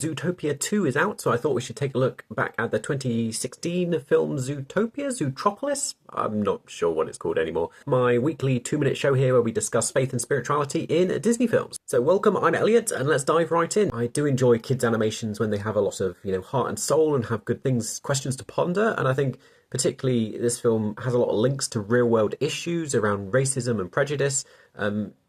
Zootopia 2 is out, so I thought we should take a look back at the 2016 film Zootopia, Zootropolis. I'm not sure what it's called anymore. My weekly 2-minute show here where we discuss faith and spirituality in Disney films. So welcome, I'm Elliot, and let's dive right in. I do enjoy kids' animations when they have a lot of, heart and soul and have good questions to ponder, and I think particularly this film has a lot of links to real-world issues around racism and prejudice.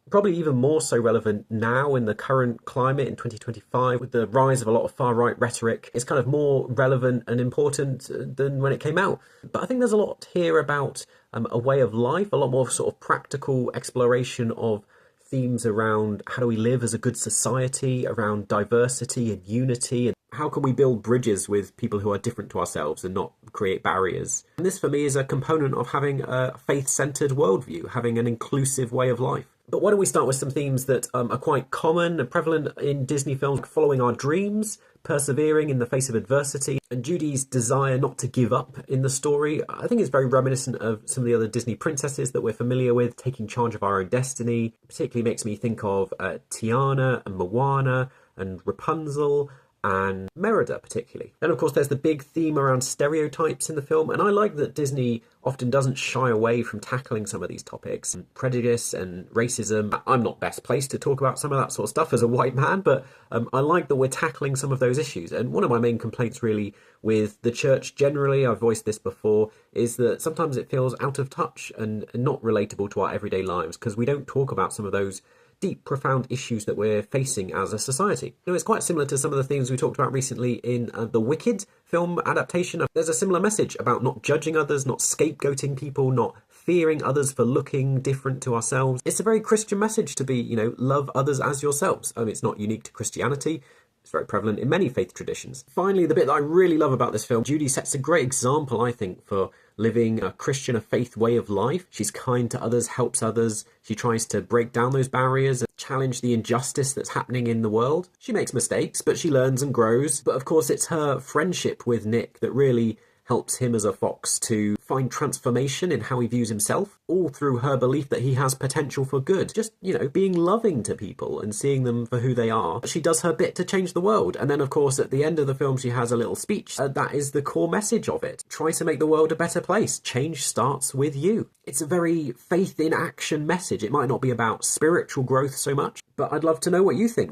Probably even more so relevant now in the current climate in 2025 with the rise of a lot of far-right rhetoric. It's kind of more relevant and important than when it came out. But I think there's a lot here about a way of life, a lot more sort of practical exploration of themes around how do we live as a good society, around diversity and unity, and how can we build bridges with people who are different to ourselves and not create barriers. And this for me is a component of having a faith-centered worldview, having an inclusive way of life. But why don't we start with some themes that are quite common and prevalent in Disney films: following our dreams, persevering in the face of adversity, and Judy's desire not to give up in the story. I think it's very reminiscent of some of the other Disney princesses that we're familiar with, taking charge of our own destiny. Particularly makes me think of Tiana and Moana and Rapunzel and Merida particularly. Then of course there's the big theme around stereotypes in the film, and I like that Disney often doesn't shy away from tackling some of these topics. Prejudice and racism. I'm not best placed to talk about some of that sort of stuff as a white man, but I like that we're tackling some of those issues. And one of my main complaints really with the church generally, I've voiced this before, is that sometimes it feels out of touch and not relatable to our everyday lives because we don't talk about some of those deep, profound issues that we're facing as a society. It's quite similar to some of the things we talked about recently in the Wicked film adaptation. There's a similar message about not judging others, not scapegoating people, not fearing others for looking different to ourselves. It's a very Christian message to be, love others as yourselves. It's not unique to Christianity. It's very prevalent in many faith traditions. Finally, the bit that I really love about this film, Judy sets a great example, I think, for living a Christian, a faith way of life. She's kind to others, helps others. She tries to break down those barriers and challenge the injustice that's happening in the world. She makes mistakes, but she learns and grows. But of course, it's her friendship with Nick that really helps him as a fox to find transformation in how he views himself, all through her belief that he has potential for good. Just, being loving to people and seeing them for who they are. She does her bit to change the world. And then, of course, at the end of the film, she has a little speech. That is the core message of it. Try to make the world a better place. Change starts with you. It's a very faith in action message. It might not be about spiritual growth so much, but I'd love to know what you think.